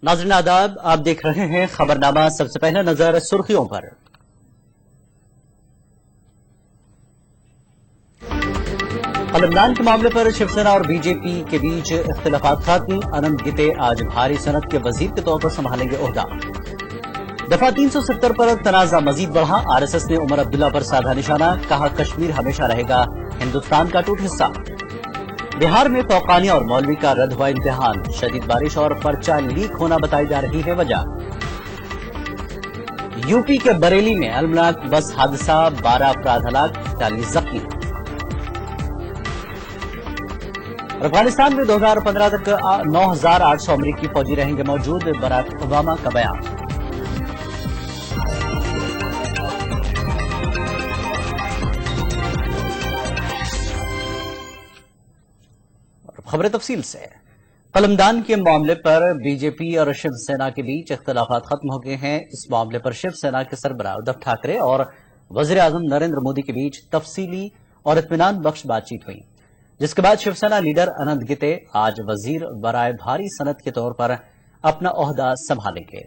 नाज़रीन आदाब, आप देख रहे हैं खबरनामा। सबसे पहले नजर सुर्खियों पर। कलमदान के मामले पर शिवसेना और बीजेपी के बीच इख्तिलाफात खत्म। अनंत गिते आज भारी सनत के वजीर के तौर पर संभालेंगे ओहदा। दफा 370 पर तनाजा मजीद बढ़ा। आरएसएस ने उमर अब्दुल्ला पर साधा निशाना, कहा कश्मीर हमेशा रहेगा हिंदुस्तान का अटूट हिस्सा। बिहार में फौकानिया और मौलवी का रद्द हुआ इम्तिहान। शदीद बारिश और पर्चा लीक होना बताई जा रही है वजह। यूपी के बरेली में अलमनाक बस हादसा, 12 अफराद हलाक, 40 जख्मी। अफगानिस्तान में 2015 तक 9,800 अमरीकी फौजी रहेंगे मौजूद, बराक ओबामा का बयान। खबरें तफसील से। कलमदान के मामले पर बीजेपी और शिवसेना के बीच इख्तिलाफात खत्म हो गए हैं। इस मामले पर शिवसेना के सरबराह उद्धव ठाकरे और वजीर आजम नरेंद्र मोदी के बीच तफसीली और इत्मीनान बख्श बातचीत हुई, जिसके बाद शिवसेना लीडर अनंत गिते आज वजीर बराए भारी सनत के तौर पर अपना ओहदा संभालेंगे।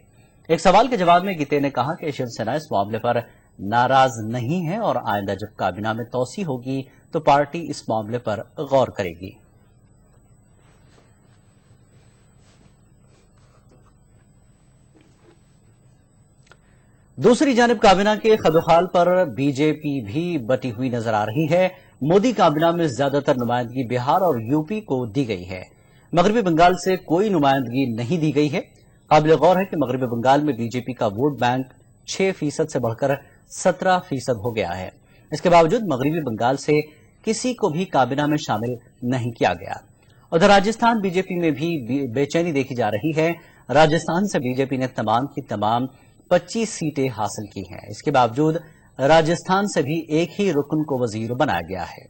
एक सवाल के जवाब में गिते ने कहा कि शिवसेना इस मामले पर नाराज नहीं है और आइंदा जब काबीना में तौसी होगी तो पार्टी इस मामले पर गौर करेगी। दूसरी जानिब काबीना के खदोखाल पर बीजेपी भी बटी हुई नजर आ रही है। मोदी काबीना में ज्यादातर नुमाइंदगी बिहार और यूपी को दी गई है। मगरबी बंगाल से कोई नुमाइंदगी नहीं दी गई है। काबिल गौर है कि मगरबी बंगाल में बीजेपी का वोट बैंक 6% से बढ़कर 17% हो गया है। इसके बावजूद मगरबी बंगाल से किसी को भी काबीना में शामिल नहीं किया गया। उधर राजस्थान बीजेपी में भी बेचैनी देखी जा रही है। राजस्थान से बीजेपी ने तमाम की तमाम 25 सीटें हासिल की हैं। इसके बावजूद राजस्थान से भी एक ही रुकन को वजीर बनाया गया है।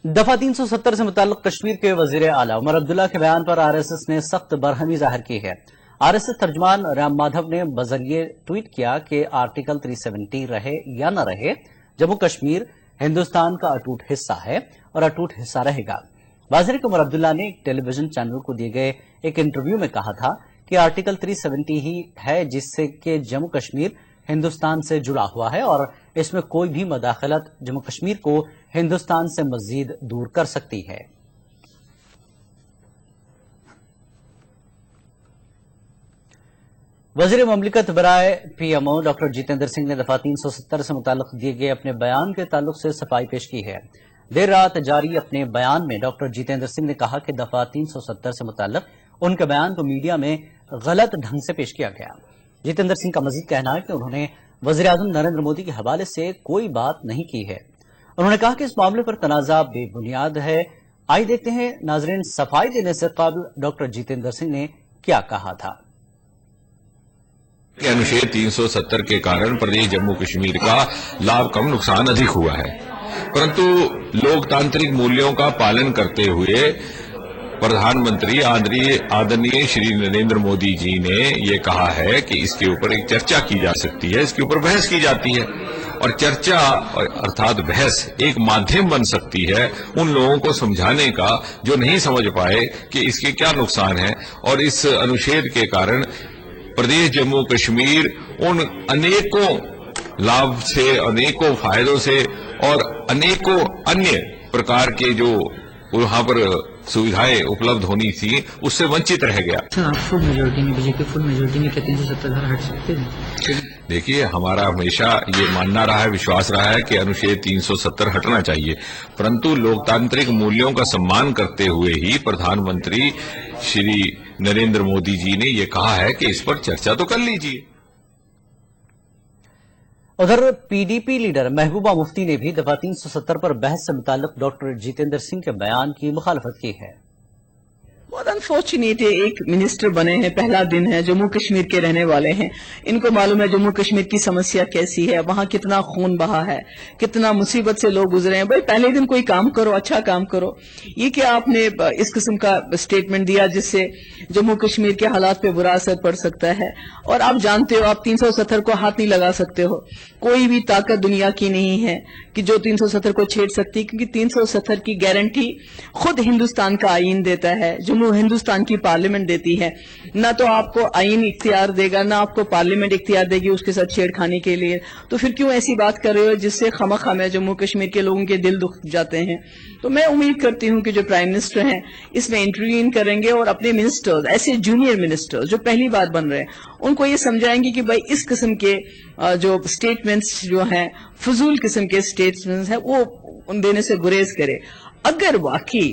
दफा 370 से मुताल्लिक कश्मीर के वजीर आला उमर अब्दुल्ला के बयान पर आरएसएस ने सख्त बरहमी जाहिर की है। आरएसएस तर्जमान राम माधव ने बजरिए ट्वीट किया कि आर्टिकल 370 रहे या न रहे, जम्मू कश्मीर हिंदुस्तान का अटूट हिस्सा है और अटूट हिस्सा रहेगा। वाज़ेह उमर अब्दुल्ला ने एक टेलीविजन चैनल को दिए गए एक इंटरव्यू में कहा था कि आर्टिकल 370 ही है जिससे कि जम्मू कश्मीर हिंदुस्तान से जुड़ा हुआ है और इसमें कोई भी मदाखलत जम्मू कश्मीर को हिंदुस्तान से मजीद दूर कर सकती है। वजीर ममलिकत बराए पीएमओ डॉक्टर जितेंद्र सिंह ने दफा 370 से मुताल्लिक दिए गए अपने बयान के ताल्लुक से सफाई पेश की है। देर रात जारी अपने बयान में डॉक्टर जितेंद्र सिंह ने कहा कि दफा 370 से मुताल्लिक उनके बयान को मीडिया में गलत ढंग से पेश किया गया। जितेंद्र सिंह का मजीद कहना है कि उन्होंने वजीर आजम नरेंद्र मोदी के हवाले से कोई बात नहीं की है। उन्होंने कहा कि इस मामले पर तनाजा बेबुनियाद है। आइए देखते हैं नाजरीन, सफाई देने से कबल डॉक्टर जितेंद्र सिंह ने क्या कहा था। अनुच्छेद 370 के कारण प्रदेश जम्मू कश्मीर का लाभ कम नुकसान अधिक हुआ है, परंतु लोकतांत्रिक मूल्यों का पालन करते हुए प्रधानमंत्री आदरणीय श्री नरेंद्र मोदी जी ने ये कहा है कि इसके ऊपर एक चर्चा की जा सकती है, इसके ऊपर बहस की जाती है और चर्चा अर्थात बहस एक माध्यम बन सकती है उन लोगों को समझाने का जो नहीं समझ पाए कि इसके क्या नुकसान है। और इस अनुच्छेद के कारण प्रदेश जम्मू कश्मीर उन अनेकों लाभ से, अनेकों फायदों से और अनेकों अन्य प्रकार के जो वहां पर सुविधाएं उपलब्ध होनी थी उससे वंचित रह गया। आप फुल मेजोरिटी में, बीजेपी फुल मेजोरिटी में 370 धारा हट सकते हैं? देखिए, हमारा हमेशा ये मानना रहा है, विश्वास रहा है कि अनुच्छेद 370 हटना चाहिए, परंतु लोकतांत्रिक मूल्यों का सम्मान करते हुए ही प्रधानमंत्री श्री नरेंद्र मोदी जी ने ये कहा है कि इस पर चर्चा तो कर लीजिए। उधर पीडीपी लीडर महबूबा मुफ्ती ने भी दफा 370 पर बहस से मुताल्लिक डॉक्टर जितेंद्र सिंह के बयान की मुखालफत की है। बहुत अनफॉर्चुनेट है, एक मिनिस्टर बने हैं, पहला दिन है, जम्मू कश्मीर के रहने वाले हैं, इनको मालूम है जम्मू कश्मीर की समस्या कैसी है, वहां कितना खून बहा है, कितना मुसीबत से लोग गुजरे हैं। भाई पहले दिन कोई काम करो, अच्छा काम करो। ये कि आपने इस किस्म का स्टेटमेंट दिया जिससे जम्मू कश्मीर के हालात पे बुरा असर पड़ सकता है। और आप जानते हो, आप 370 को हाथ नहीं लगा सकते हो। कोई भी ताकत दुनिया की नहीं है कि जो 370 को छेड़ सकती, क्योंकि 370 की गारंटी खुद हिंदुस्तान का आईन देता है। हिंदुस्तान की पार्लियामेंट देती है, ना तो आपको आईन इख्तियार देगा, ना आपको पार्लियामेंट इख्तियार देगी उसके साथ छेड़खानी के लिए। तो फिर क्यों ऐसी बात कर रहे हो जिससे खामखा में जम्मू कश्मीर के लोगों के दिल दुख जाते हैं। तो मैं उम्मीद करती हूं कि जो प्राइम मिनिस्टर हैं इसमें इंटरवीन करेंगे और अपने मिनिस्टर्स, ऐसे जूनियर मिनिस्टर्स जो पहली बार बन रहे हैं, उनको ये समझाएंगे कि भाई इस किस्म के जो स्टेटमेंट्स जो हैं, फजूल किस्म के स्टेटमेंट्स हैं, वो उन देने से गुरेज करे। अगर वाकई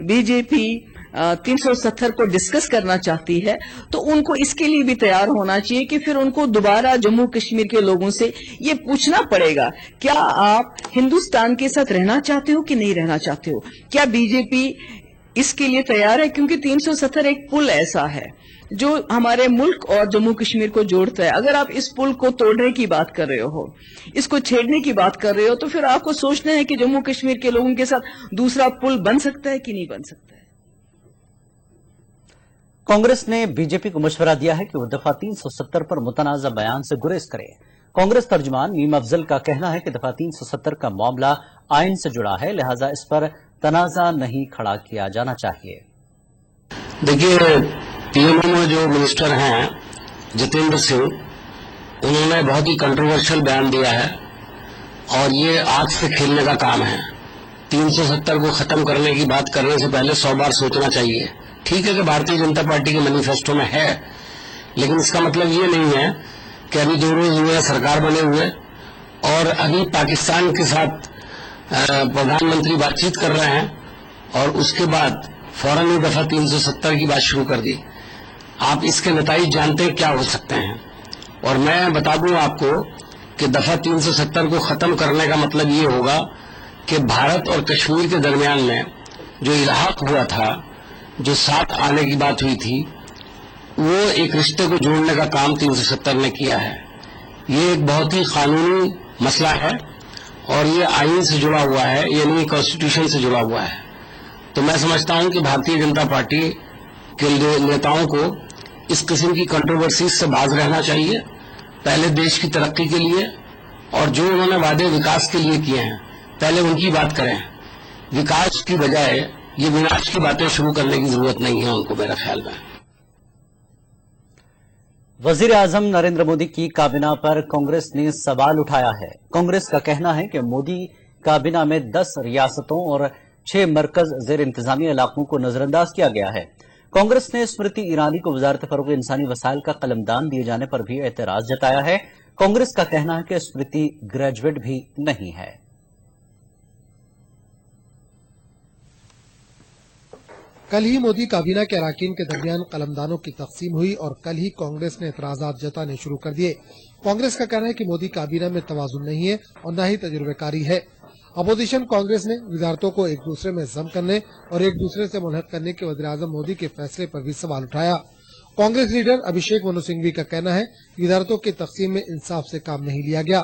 बीजेपी 370 को डिस्कस करना चाहती है तो उनको इसके लिए भी तैयार होना चाहिए कि फिर उनको दोबारा जम्मू कश्मीर के लोगों से ये पूछना पड़ेगा, क्या आप हिंदुस्तान के साथ रहना चाहते हो कि नहीं रहना चाहते हो? क्या बीजेपी इसके लिए तैयार है? क्योंकि 370 एक पुल ऐसा है जो हमारे मुल्क और जम्मू कश्मीर को जोड़ता है। अगर आप इस पुल को तोड़ने की बात कर रहे हो, इसको छेड़ने की बात कर रहे हो, तो फिर आपको सोचना है कि जम्मू कश्मीर के लोगों के साथ दूसरा पुल बन सकता है कि नहीं बन सकता है। कांग्रेस ने बीजेपी को मशवरा दिया है कि वो दफा 370 पर मुतनाज़ा बयान से गुरेज करे। कांग्रेस तर्जुमान मीम अफजल का कहना है कि दफा 370 का मामला आइन से जुड़ा है, लिहाजा इस पर तनाजा नहीं खड़ा किया जाना चाहिए। देखिए, पीएमओ में जो मिनिस्टर हैं जितेंद्र सिंह, उन्होंने बहुत ही कंट्रोवर्शियल बयान दिया है और ये आग से खेलने का काम है। 370 को खत्म करने की बात करने से पहले 100 बार सोचना चाहिए। ठीक है कि भारतीय जनता पार्टी के मैनिफेस्टो में है, लेकिन इसका मतलब ये नहीं है कि अभी 2 रोज हुए सरकार बने हुए और अभी पाकिस्तान के साथ प्रधानमंत्री बातचीत कर रहे हैं और उसके बाद फौरन ही दफा 370 की बात शुरू कर दी। आप इसके नतीजे जानते हैं क्या हो सकते हैं। और मैं बता दूं आपको कि दफा 370 को खत्म करने का मतलब ये होगा कि भारत और कश्मीर के दरमियान में जो इलाहाक हुआ था, जो साथ आने की बात हुई थी, वो एक रिश्ते को जोड़ने का काम 370 ने किया है। ये एक बहुत ही कानूनी मसला है और ये आइन से जुड़ा हुआ है, ये नहीं कॉन्स्टिट्यूशन से जुड़ा हुआ है। तो मैं समझता हूं कि भारतीय जनता पार्टी के नेताओं को इस किस्म की कंट्रोवर्सी से बाज रहना चाहिए, पहले देश की तरक्की के लिए, और जो उन्होंने वादे विकास के लिए किए हैं पहले उनकी बात करें। विकास की बजाय ये विनाश की बातें शुरू करने की जरूरत नहीं है उनको, मेरा ख्याल में। वजीर आजम नरेंद्र मोदी की काबीना पर कांग्रेस ने सवाल उठाया है। कांग्रेस का कहना है कि मोदी काबीना में 10 रियासतों और 6 मरकज जेर इंतजामी इलाकों को नजरअंदाज किया गया है। कांग्रेस ने स्मृति ईरानी को वजारत फरोग इंसानी वसाइल का कलमदान दिए जाने पर भी एतराज जताया है। कांग्रेस का कहना है कि स्मृति ग्रेजुएट भी नहीं है। कल ही मोदी काबीना के अराकीन के दरमियान कलमदानों की तकसीम हुई और कल ही कांग्रेस ने एतराजात जताने शुरू कर दिए। कांग्रेस का कहना है कि मोदी काबीना में तवाजुन नहीं है और न ही तजुर्बेकारी है। अपोजिशन कांग्रेस ने वजारतों को एक दूसरे में जम करने और एक दूसरे से मुनहद करने के वज़ीर-ए-आज़म मोदी के फैसले पर भी सवाल उठाया। कांग्रेस लीडर अभिषेक मनु सिंघवी का कहना है कि वजारतों की तकसीम में इंसाफ से काम नहीं लिया गया।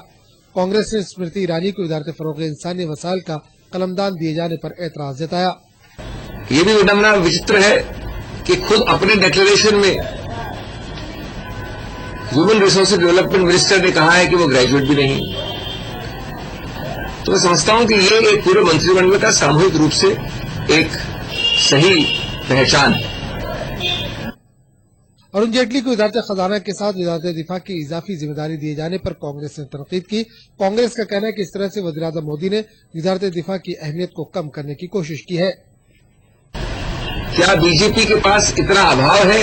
कांग्रेस ने स्मृति ईरानी को वजारत फरोग इंसानी वसाइल का कलमदान दिए जाने पर एतराज जताया। ये भी बड़ा विचित्र है कि खुद अपने डिक्लेरेशन में ह्यूमन रिसोर्स डेवलपमेंट मिनिस्टर ने कहा है कि वो ग्रेजुएट भी नहीं। तो मैं समझता हूं कि ये एक पूरे मंत्रिमंडल का सामूहिक रूप से एक सही पहचान है। अरुण जेटली को वजारत खजाना के साथ वजारत दिफा की इजाफी जिम्मेदारी दिए जाने पर कांग्रेस ने तनकीद की। कांग्रेस का कहना है कि इस तरह से वज़ीर-ए-आज़म मोदी ने वजारत दिफा की अहमियत को कम करने की कोशिश की है। क्या बीजेपी के पास इतना अभाव है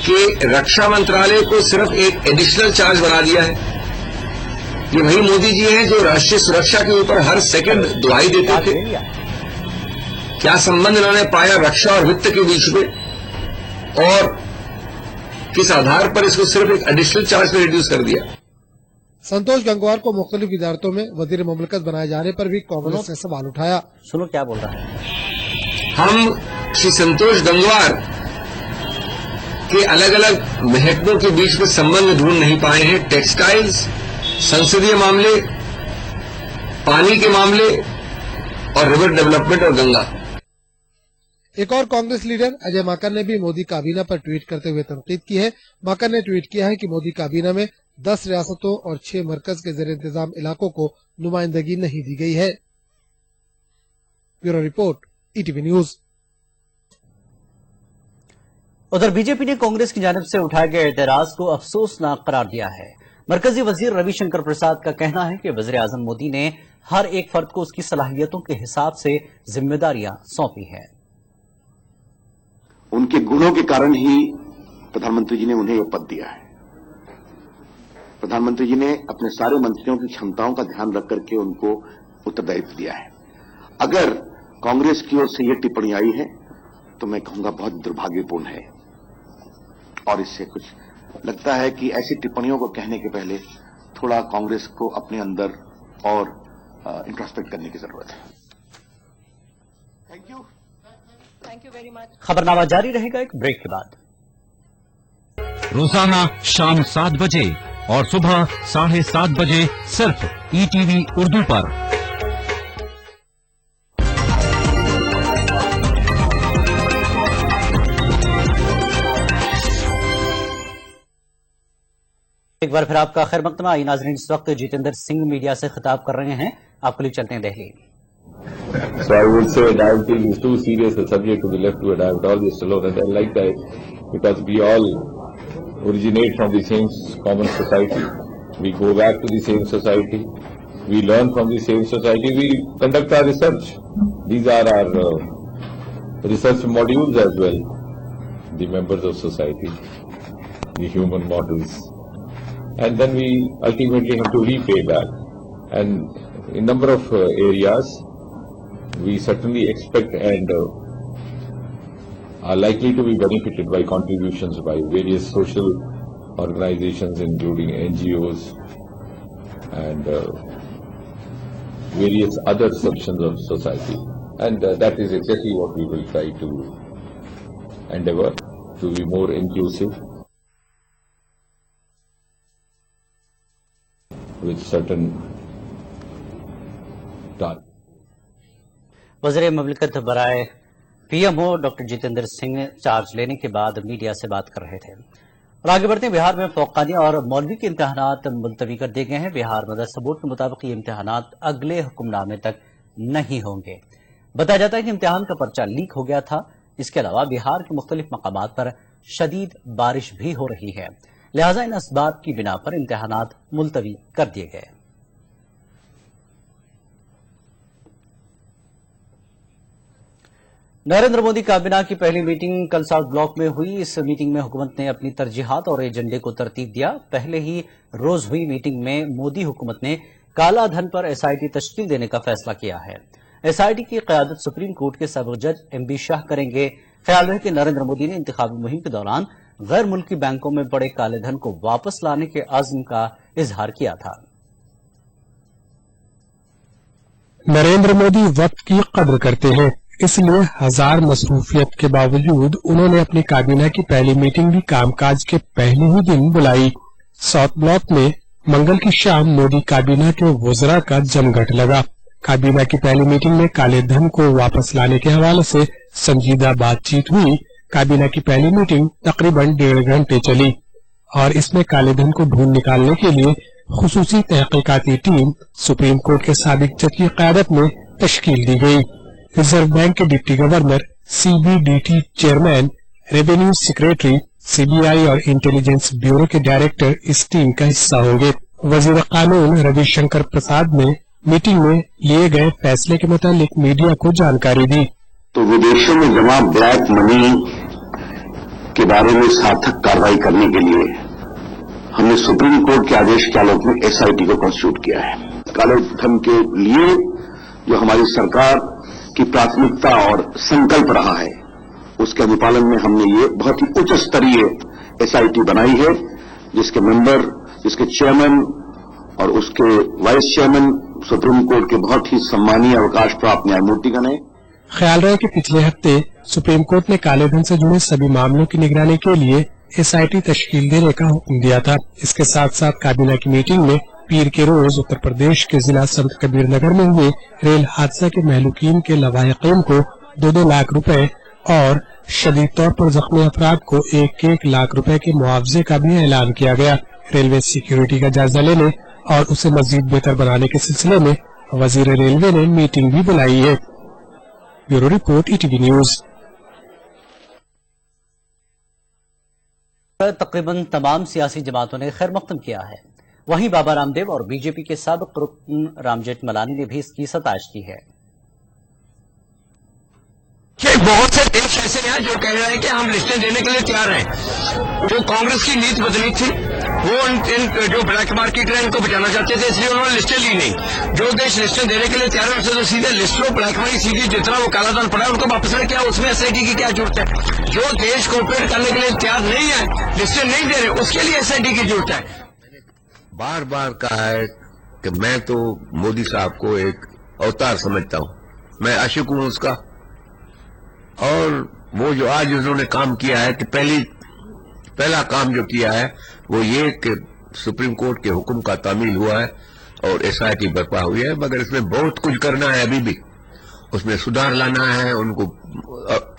कि रक्षा मंत्रालय को सिर्फ एक एडिशनल चार्ज बना दिया है? ये वही मोदी जी हैं जो राष्ट्रीय सुरक्षा के ऊपर हर सेकंड दुहाई देते थे। क्या संबंध इन्होंने पाया रक्षा और वित्त के बीच में, और किस आधार पर इसको सिर्फ एक एडिशनल चार्ज पे रिड्यूस कर दिया? संतोष गंगवार को मुख्तलिफ वजारतों में वजीर मुमलकत बनाए जाने पर भी कांग्रेस ने सवाल उठाया। सुनो क्या बोल रहा है। हम श्री संतोष गंगवार के अलग अलग महकमों के बीच में संबंध ढूंढ नहीं पाए हैं। टेक्सटाइल्स, संसदीय मामले, पानी के मामले और रिवर डेवलपमेंट और गंगा। एक और कांग्रेस लीडर अजय माकन ने भी मोदी काबीना पर ट्वीट करते हुए तनकीद की है। माकन ने ट्वीट किया है कि मोदी काबीना में 10 रियासतों और 6 मरकज के जेर इंतजाम इलाकों को नुमाइंदगी नहीं दी गई है। Bureau report, ETV news. उधर बीजेपी ने कांग्रेस की जानिब से उठाए गए एतराज को अफसोसनाक करार दिया है। मरकजी वजीर रविशंकर प्रसाद का कहना है कि वजीर आजम मोदी ने हर एक फर्द को उसकी सलाहियतों के हिसाब से जिम्मेदारियां सौंपी हैं। उनके गुणों के कारण ही प्रधानमंत्री जी ने उन्हें यह पद दिया है। प्रधानमंत्री जी ने अपने सारे मंत्रियों की क्षमताओं का ध्यान रख करके उनको उत्तरदायित्व दिया है। अगर कांग्रेस की ओर से यह टिप्पणी आई है तो मैं कहूंगा बहुत दुर्भाग्यपूर्ण है, और इससे कुछ लगता है कि ऐसी टिप्पणियों को कहने के पहले थोड़ा कांग्रेस को अपने अंदर और इंट्रोस्पेक्ट करने की जरूरत है। Thank you very much. खबरनामा जारी रहेगा एक ब्रेक के बाद। रोजाना शाम 7 बजे और सुबह 7:30 बजे सिर्फ ETV उर्दू पर। एक बार फिर आपका खैर मकदम। आई नाज़रीन, इस वक्त जितेंद्र सिंह मीडिया से खिताब कर रहे हैं। आपके लिए चलते हैं Delhi. So I would say diabetes is too serious a subject to be left to a diabetologist alone, and I like that because we all originate from the same common society. We go back to the same society. We learn from the same society. We conduct our research. These are our research modules as well. The members of society, the human models. And then we ultimately have to repay back. And in number of areas, we certainly expect and are likely to be benefited by contributions by various social organizations, including NGOs and various other sections of society. And that is exactly what we will try to endeavor, to be more inclusive with certain targets. वज़ीर मुमलिकत बराए PMO doctor Jitendra Singh charge लेने के बाद media से बात कर रहे थे। और आगे बढ़ते हैं। बिहार में फौकानिया और मौलवी के इम्तिहानात मुलतवी कर दिए गए हैं। बिहार मदरसा बोर्ड के मुताबिक ये इम्तिहानात अगले हुक्मनामे तक नहीं होंगे। बताया जाता है कि इम्तिहान का पर्चा लीक हो गया था। इसके अलावा बिहार के मुख्तलिफ मकामात पर शदीद बारिश भी हो रही है, लिहाजा इन असबाब की बिना पर इम्तिहानात मुलतवी कर दिए गए। नरेंद्र मोदी काबीना की पहली मीटिंग कल साउथ ब्लॉक में हुई। इस मीटिंग में हुकूमत ने अपनी तरजीहात और एजेंडे को तरतीब दिया। पहले ही रोज हुई मीटिंग में मोदी हुकूमत ने काला धन पर SIT तश्कील देने का फैसला किया है। SIT की क़यादत सुप्रीम कोर्ट के साबिक़ जज MB शाह करेंगे। ख्याल है कि नरेंद्र मोदी ने इंतखाबी मुहिम के दौरान गैर मुल्की बैंकों में पड़े काले धन को वापस लाने के अज़्म का इजहार किया था। नरेंद्र मोदी वक्त की कद्र करते हैं, इसलिए हजार मसरूफियत के बावजूद उन्होंने अपनी काबीना की पहली मीटिंग भी कामकाज के पहले ही दिन बुलाई। साउथ ब्लॉक में मंगल की शाम मोदी काबीना के वज़रा का जमघट लगा। काबीना की पहली मीटिंग में काले धन को वापस लाने के हवाले से संजीदा बातचीत हुई। काबीना की पहली मीटिंग तकरीबन 1.5 घंटे चली और इसमें काले धन को ढूंढ निकालने के लिए खुसूसी तहकीकाती टीम सुप्रीम कोर्ट के साबिक़ जज की क़यादत में तश्कील दी गई। रिजर्व बैंक के deputy governor, CBDT chairman, revenue secretary, CBI और इंटेलिजेंस ब्यूरो के डायरेक्टर इस टीम का हिस्सा होंगे। वजीर कानून रविशंकर प्रसाद ने मीटिंग में लिए गए फैसले के मुतालिक मीडिया को जानकारी दी। तो विदेशों में जमा ब्लैक मनी के बारे में सार्थक कार्रवाई करने के लिए हमने सुप्रीम कोर्ट के आदेश के आलोक में SIT को कॉन्स्टिट्यूट किया है। काले धन के लिए जो हमारी सरकार की प्राथमिकता और संकल्प रहा है, उसके अनुपालन में हमने ये बहुत ही उच्च स्तरीय SIT बनाई है, जिसके मेंबर, जिसके चेयरमैन और उसके वाइस चेयरमैन सुप्रीम कोर्ट के बहुत ही सम्मानीय अवकाश प्राप्त न्यायमूर्तिगण है। ख्याल रहे कि पिछले हफ्ते सुप्रीम कोर्ट ने काले धन से जुड़े सभी मामलों की निगरानी के लिए SIT तश्कील देने का हुक्म दिया था। इसके साथ साथ काबीना की मीटिंग में पीर के रोज उत्तर प्रदेश के जिला संत कबीर नगर में हुए रेल हादसा के महलूकीन के लवाहिकीन को 2-2 लाख रुपए और शदीद तौर पर जख्मी अफराद को 1-1 लाख रुपए के मुआवजे का भी ऐलान किया गया। रेलवे सिक्योरिटी का जायजा लेने और उसे मजीद बेहतर बनाने के सिलसिले में वजीर रेलवे ने मीटिंग भी बुलाई है। Bureau report ETV news. तकरीबन तमाम सियासी जमातों ने खैर मकदम किया है। वहीं बाबा रामदेव और बीजेपी के साबिक रुकन राम जेठमलानी ने भी इसकी सताइश की है। बहुत से देश ऐसे हैं जो कह रहे हैं कि हम लिस्टें देने के लिए तैयार हैं। जो कांग्रेस की नीति बदली थी वो इन जो ब्लैक मार्केट है इनको बचाना चाहते थे, इसलिए उन्होंने लिस्टें ली नहीं। जो देश लिस्टें देने के लिए तैयार है उनसे तो सीधे लिस्ट लो, ब्लैक मनी सीधी जितना वो काला धन पड़ा है उनको वापस ले, क्या उसमें एसआईटी की क्या जरूरत है? जो देश कोऑपरेट करने के लिए तैयार नहीं है, लिस्टें नहीं दे रहे, उसके लिए एसआईटी की जरूरत है। बार बार कहा है कि मैं तो मोदी साहब को एक अवतार समझता हूं, मैं आशिक हूं उसका। और वो जो आज उन्होंने काम किया है कि पहला काम जो किया है वो ये कि सुप्रीम कोर्ट के हुक्म का तामील हुआ है और एसआईटी बर्पा हुई है, मगर इसमें बहुत कुछ करना है, अभी भी उसमें सुधार लाना है, उनको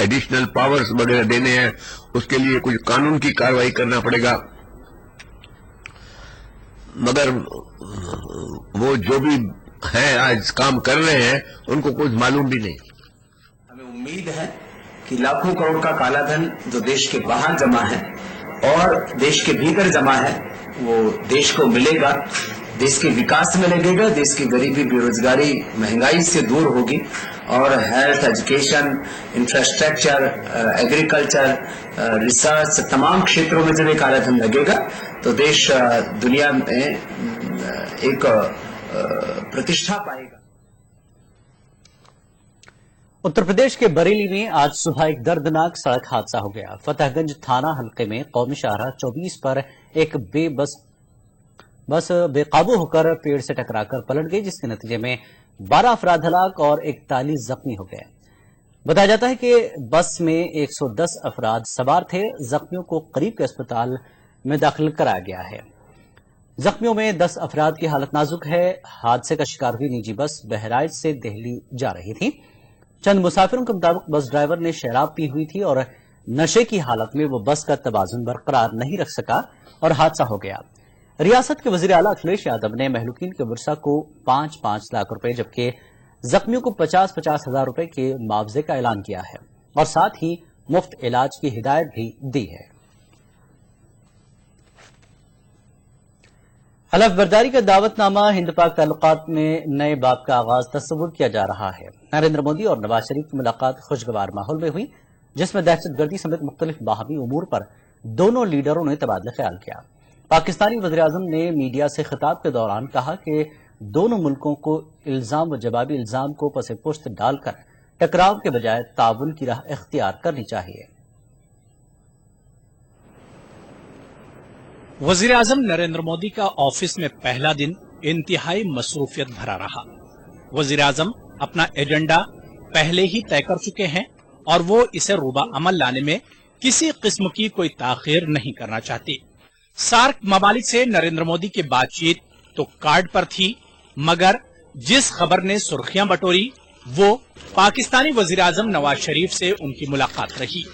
एडिशनल पावर्स वगैरह देने हैं, उसके लिए कुछ कानून की कार्रवाई करना पड़ेगा। मगर वो जो भी है आज काम कर रहे हैं उनको कुछ मालूम भी नहीं। हमें उम्मीद है कि लाखों करोड़ का काला धन जो देश के बाहर जमा है और देश के भीतर जमा है वो देश को मिलेगा, देश के विकास में लगेगा, देश की गरीबी, बेरोजगारी, महंगाई से दूर होगी और health, education, infrastructure, agriculture, research, तमाम क्षेत्रों में जब ये काला धन लगेगा तो देश दुनिया में एक प्रतिष्ठा पाएगा। उत्तर प्रदेश के बरेली में आज सुबह एक दर्दनाक सड़क हादसा हो गया। फतेहगंज थाना हल्के में कौमी शाहराह 24 पर एक बस बेकाबू होकर पेड़ से टकराकर पलट गई, जिसके नतीजे में 12 अफराद हलाक और 41 जख्मी हो गए। बताया जाता है कि बस में 110 अफराद सवार थे। जख्मियों को करीब के अस्पताल में दाखिल कराया गया है। जख्मियों में 10 अफराद की हालत नाजुक है। हादसे का शिकार हुई निजी बस बहराइच से दिल्ली जा रही थी। चंद मुसाफिरों के मुताबिक बस ड्राइवर ने शराब पी हुई थी और नशे की हालत में वो बस का तवाजुन बरकरार नहीं रख सका और हादसा हो गया। रियासत के वजीर आला अखिलेश यादव ने महलूकीन के वर्षा को 5-5 लाख रुपए जबकि जख्मियों को 50-50 हजार रुपए के मुआवजे का ऐलान किया है और साथ ही मुफ्त इलाज की हिदायत भी दी है। हलफ बर्दारी का दावतनामा हिंद पाक ताल्लुकात में नए बाब का आगाज तस्वुर किया जा रहा है। नरेंद्र मोदी और नवाज शरीफ की मुलाकात खुशगवार माहौल में हुई, जिसमें दहशतगर्दी समेत मुख्तलिफ बाहमी उमूर पर दोनों लीडरों ने तबादला ख्याल किया। पाकिस्तानी वज़ीर-ए-आज़म ने मीडिया से खिताब के दौरान कहा कि दोनों मुल्कों को इल्जाम व जवाबी इल्जाम को पसे पुश्त डालकर टकराव के बजाय ताउन की राह इख्तियार करनी चाहिए। वजीर आजम नरेंद्र मोदी का ऑफिस में पहला दिन इंतहाई मसरूफियत भरा रहा। वजीर आजम अपना एजेंडा पहले ही तय कर चुके हैं और वो इसे रूबा अमल लाने में किसी किस्म की कोई ताखीर नहीं करना चाहते। सार्क ममालिक से नरेंद्र मोदी की बातचीत तो कार्ड पर थी, मगर जिस खबर ने सुर्खियां बटोरी वो पाकिस्तानी वजीर आजम नवाज शरीफ से उनकी मुलाकात रही।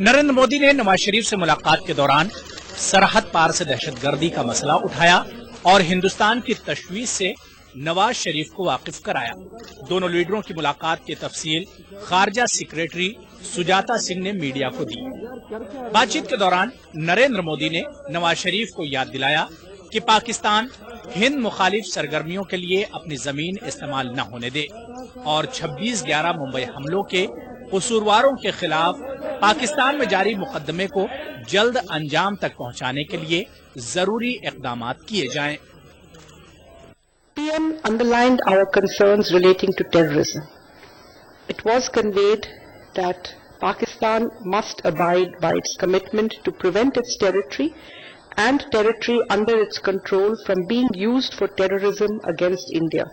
नरेंद्र मोदी ने नवाज शरीफ से मुलाकात के दौरान सरहद पार से दहशतगर्दी का मसला उठाया और हिंदुस्तान की तशवीश से नवाज शरीफ को वाकिफ कराया। दोनों लीडरों की मुलाकात की तफसील खारजा सेक्रेटरी सुजाता सिंह ने मीडिया को दी। बातचीत के दौरान नरेंद्र मोदी ने नवाज शरीफ को याद दिलाया कि पाकिस्तान हिंद मुखालिफ सरगर्मियों के लिए अपनी जमीन इस्तेमाल न होने दे और 26/11 मुंबई हमलों के कसूरवारों के खिलाफ पाकिस्तान में जारी मुकदमे को जल्द अंजाम तक पहुंचाने के लिए जरूरी इक़दामात किए जाएं। PM underlined our concerns relating to terrorism. It was conveyed that Pakistan must abide by its commitment to prevent its territory and territory under its control from being used for terrorism against India.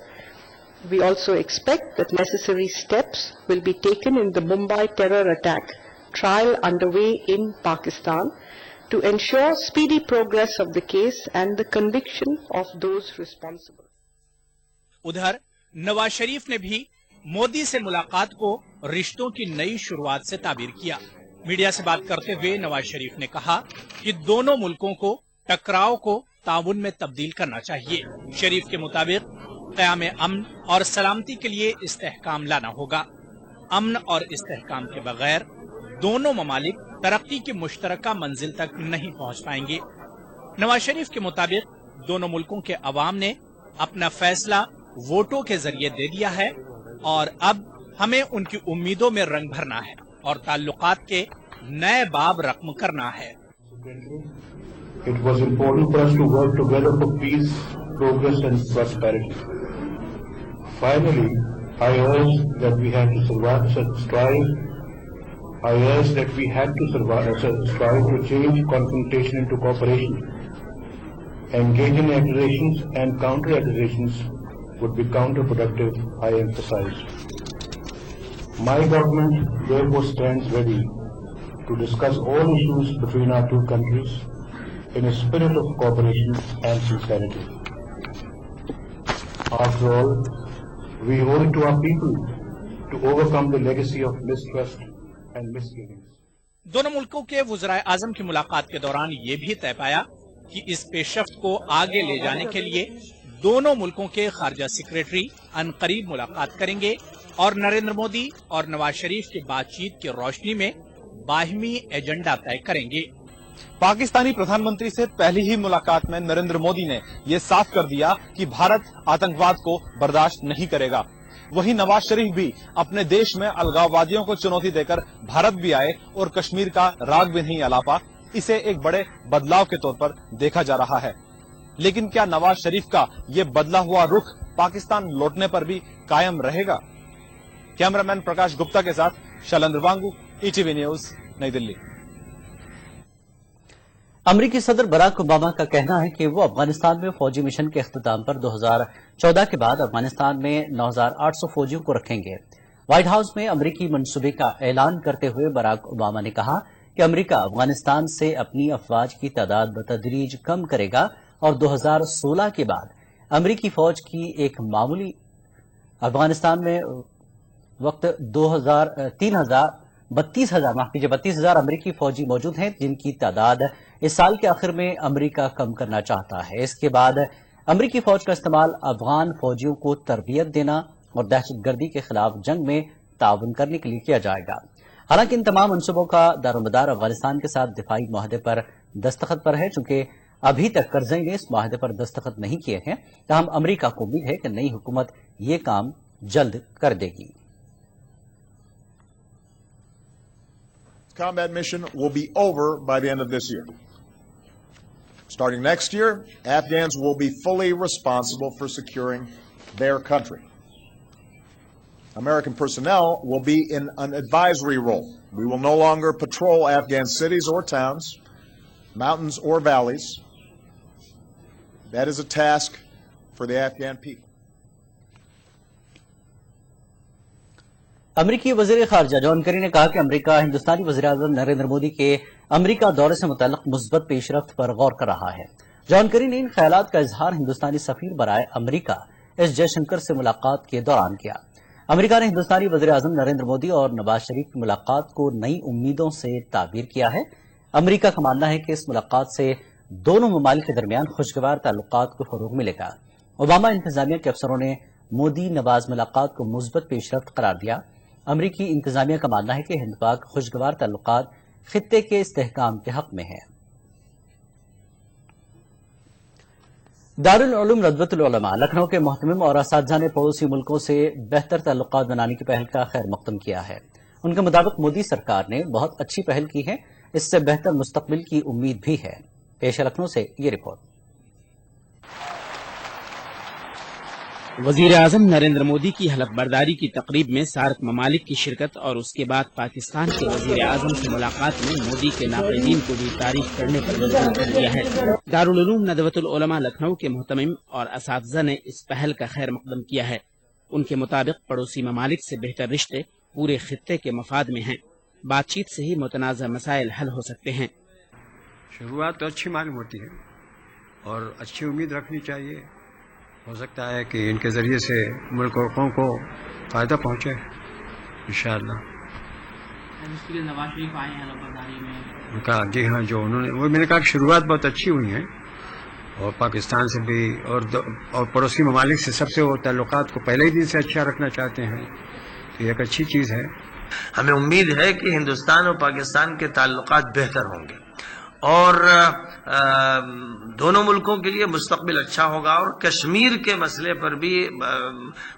We also expect that necessary steps will be taken in the Mumbai terror attack trial underway in Pakistan to ensure speedy progress of the case and the conviction of those responsible. उधर नवाज शरीफ ने भी मोदी से मुलाकात को रिश्तों की नई शुरुआत से ताबीर किया। मीडिया से बात करते हुए नवाज शरीफ ने कहा कि दोनों मुल्कों को टकराव को ताउन में तब्दील करना चाहिए। शरीफ के मुताबिक क़याम अमन और सलामती के लिए इस्तेहकाम लाना होगा। अमन और इस्तेहकाम के बगैर दोनों ममालिक तरक्की की मुश्तरका मंजिल तक नहीं पहुंच पाएंगे। नवाज शरीफ के मुताबिक दोनों मुल्कों के अवाम ने अपना फैसला वोटों के जरिए दे दिया है और अब हमें उनकी उम्मीदों में रंग भरना है और ताल्लुकात के नए बाब रकम करना है। It was important for us to work together for peace, progress and prosperity. Finally, I urge that we had to strive to change confrontation into cooperation. Engaging in accusations and counter-accusations would be counterproductive, I emphasize. My government therefore stands ready to discuss all issues between our two countries in a spirit of cooperation and sincerity. After all, we owe it to our people to overcome the legacy of mistrust and misgivings. दोनों मुल्कों के वज़राए आज़म की मुलाकात के दौरान ये भी तय पाया कि इस पेशरफ्त को आगे ले जाने के लिए दोनों मुल्कों के खारजा सेक्रेटरी अनकरीब मुलाकात करेंगे और नरेंद्र मोदी और नवाज शरीफ की बातचीत की रोशनी में बाहिमी एजेंडा तय करेंगे। पाकिस्तानी प्रधानमंत्री से पहली ही मुलाकात में नरेंद्र मोदी ने ये साफ कर दिया कि भारत आतंकवाद को बर्दाश्त नहीं करेगा। वहीं नवाज शरीफ भी अपने देश में अलगाववादियों को चुनौती देकर भारत भी आए और कश्मीर का राग भी नहीं अलापा। इसे एक बड़े बदलाव के तौर पर देखा जा रहा है। लेकिन क्या नवाज शरीफ का ये बदला हुआ रुख पाकिस्तान लौटने पर भी कायम रहेगा? कैमरामैन प्रकाश गुप्ता के साथ शैलेंद्र वांगू, ईटीवी न्यूज, नई दिल्ली। अमरीकी सदर बराक ओबामा का कहना है कि वो अफगानिस्तान में फौजी मिशन के इख्तिताम पर 2014 के बाद अफगानिस्तान में 9,800 फौजियों को रखेंगे। व्हाइट हाउस में अमरीकी मंसूबे का ऐलान करते हुए बराक ओबामा ने कहा कि अमरीका अफगानिस्तान से अपनी अफवाज की तादाद बतदरीज कम करेगा और 2016 के बाद अमरीकी फौज की एक मामूली अफगानिस्तान में वक्त 32,000 अमरीकी फौजी मौजूद हैं, जिनकी तादाद इस साल के आखिर में अमरीका कम करना चाहता है। इसके बाद अमरीकी फौज का इस्तेमाल अफगान फौजियों को तरबियत देना और दहशतगर्दी के खिलाफ जंग में ताउन करने के लिए किया जाएगा। हालांकि इन तमाम मनसूबों का दारोमदार अफगानिस्तान के साथ दिफाई मुआहदे पर दस्तखत पर है। चूंकि अभी तक करजई ने इस मुआहदे पर दस्तखत नहीं किए हैं, तमाम अमरीका को उम्मीद है कि नई हुकूमत ये काम जल्द कर देगी। Combat mission will be over by the end of this year. Starting next year, Afghans will be fully responsible for securing their country. American personnel will be in an advisory role. We will no longer patrol Afghan cities or towns, mountains or valleys. That is a task for the Afghan people. अमरीकी वज़ीर ख़ारजा John Kerry ने कहा कि अमरीका हिंदुस्तानी वज़ीर-ए-आज़म नरेंद्र मोदी के अमरीका दौरे से मुतल्लिक़ मुस्बत पेशरफ्त पर गौर कर रहा है। जॉन केरी ने इन ख्यालात का इजहार हिंदुस्तानी सफ़ीर बराए अमरीका एस जयशंकर से मुलाकात के दौरान किया। अमरीका ने हिंदुस्तानी वज़ीर-ए-आज़म नरेंद्र मोदी और नवाज शरीफ की मुलाकात को नई उम्मीदों से ताबीर किया है। अमरीका का मानना है कि इस मुलाकात से दोनों ममालिक के दरमियान खुशगवार ताल्लुकात को फ़रोग़ मिलेगा। ओबामा इंतजामिया के अफसरों ने मोदी नवाज मुलाकात को मुस्बत पेशरफ्त करार दिया। अमरीकी इंतजामिया का मानना है कि हिंद पाक खुशगवार ताल्लुकात खित्ते के इस्तेहकाम के हक में है। दारुल उलूम नदवतुल उलमा लखनऊ के मोहतमिम और असातिज़ा ने पड़ोसी मुल्कों से बेहतर ताल्लुकात बनाने की पहल का खैर मक़दम किया है। उनके मुताबिक मोदी सरकार ने बहुत अच्छी पहल की है, इससे बेहतर मुस्तकबिल की उम्मीद भी है। पेश है लखनऊ से ये रिपोर्ट। वजीर आजम नरेंद्र मोदी की हलफबरदारी की तकरीब में सार्क ममालिक की शिरकत और उसके बाद पाकिस्तान के वजीर आजम से मुलाकात में मोदी के नाक़दीन को भी तारीफ करने पर मजबूर कर दिया है। दारुल उलूम नदवतुल उलमा लखनऊ के मुहतमिम और असातिज़ा ने इस पहल का खैर मक़दम किया है। उनके मुताबिक पड़ोसी ममालिक से बेहतर रिश्ते पूरे खित्ते के मफाद में हैं। बातचीत से ही मुतनाज़ा मसाइल हल हो सकते हैं। शुरुआत तो अच्छी मालूम होती है और अच्छी उम्मीद रखनी चाहिए। हो सकता है कि इनके ज़रिए से मुल्कों को फ़ायदा पहुँचे इंशाअल्लाह। नवाज शरीफ आए हैं हलफबरदारी में। उनका जी हाँ, जो उन्होंने वो मैंने कहा कि शुरुआत बहुत अच्छी हुई है और पाकिस्तान से भी और पड़ोसी ममालिक से सबसे वो ताल्लुकात को पहले ही दिन से अच्छा रखना चाहते हैं, तो ये एक अच्छी चीज़ है। ہمیں امید ہے کہ ہندوستان اور پاکستان کے تعلقات بہتر ہوں گے اور دونوں ملکوں کے لیے مستقبل اچھا ہوگا، اور کشمیر کے مسئلے پر بھی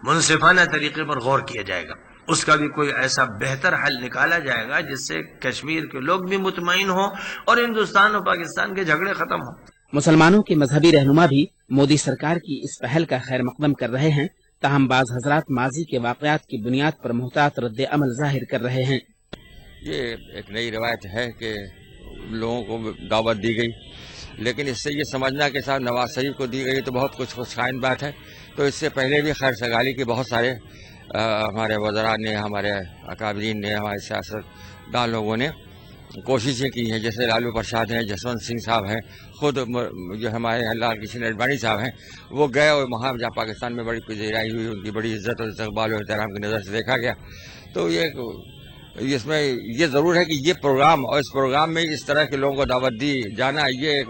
منصفانہ طریقے پر غور کیا جائے گا، اس کا بھی کوئی ایسا بہتر حل نکالا جائے گا جس سے کشمیر کے لوگ بھی مطمئن ہوں اور ہندوستان اور پاکستان کے جھگڑے ختم ہوں۔ مسلمانوں کے مذہبی رہنما بھی مودی سرکار کی اس پہل کا خیر مقدم کر رہے ہیں، تاہم بعض حضرات ماضی کے واقعات کی بنیاد پر محتاط رد عمل ظاہر کر رہے ہیں۔ یہ ایک نئی روایت ہے کہ لوگوں کو دعوت دی گئی، لیکن اس سے یہ سمجھنا کہ صاحب نواز شریف کو دی گئی تو بہت کچھ خوشخائن بات ہے، تو اس سے پہلے بھی خیر سگالی کی بہت سارے ہمارے وزراء نے، ہمارے اکابرین نے، ہمارے سیاستدان لوگوں نے کوششیں کی ہیں، جیسے لالو پرساد ہیں، جسونت سنگھ صاحب ہیں، خود جو ہمارے لال کرشن اڈوانی صاحب ہیں، وہ گئے اور وہاں جہاں پاکستان میں بڑی پذیرائی ہوئی، ان کی بڑی عزت اور استقبال اور احترام کی نظر سے دیکھا گیا۔ تو اس میں یہ ضرور ہے کہ یہ پروگرام اور اس پروگرام میں اس طرح کے لوگوں کو دعوت دی جانا، یہ ایک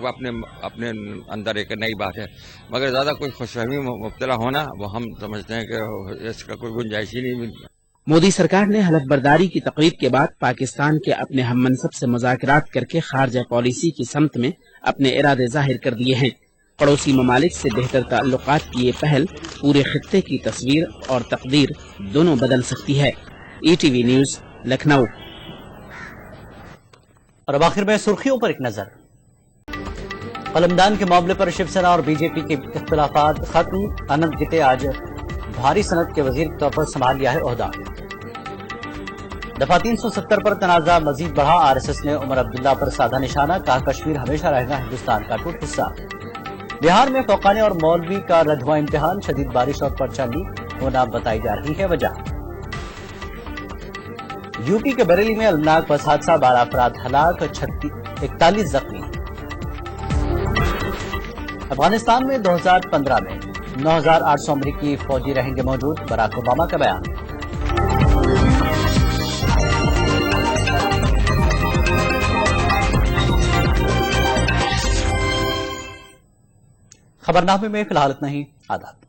اپنے اندر ایک نئی بات ہے، مگر زیادہ کوئی خوش فہمی مبتلا ہونا وہ ہم سمجھتے ہیں کہ اس کا کوئی گنجائش ہی نہیں۔ مودی سرکار نے حلف برداری کی تقریب کے بعد پاکستان کے اپنے ہم منصب سے مذاکرات کر کے خارجہ پالیسی کی سمت میں اپنے ارادے ظاہر کر دیے ہیں۔ پڑوسی ممالک سے بہتر تعلقات کی یہ پہل پورے خطے کی تصویر اور تقدیر دونوں بدل سکتی ہے۔ ETV news, Lucknow. اور اب آخر میں سرخیوں پر ایک نظر۔ قلمدان کے معاملے پر شیو سینا اور بی جے پی کے اختلافات ختم، اننت گتے آج بھاری صنعت کے وزیر کے طور پر سنبھال لیا ہے عہدہ۔ دفعہ 370 پر تنازع مزید بڑھا، RSS نے عمر عبداللہ پر سادھا نشانہ، کہا کشمیر ہمیشہ رہے گا ہندوستان کا ٹوٹ حصہ۔ بہار میں فوقانی اور مولوی کا رد ہوا امتحان، شدید بارش اور پرچہ لیک ہونا بتائی جا رہی ہے وجہ۔ UP کے بریلی میں المناک بس حادثہ، 12 افراد ہلاک، 41 زخمی۔ افغانستان میں 2015 میں 9,800 امریکی فوجی رہیں گے موجود، براک اوباما کا بیان۔ خبرنامے میں فی الحال اتنا ہی، آداب۔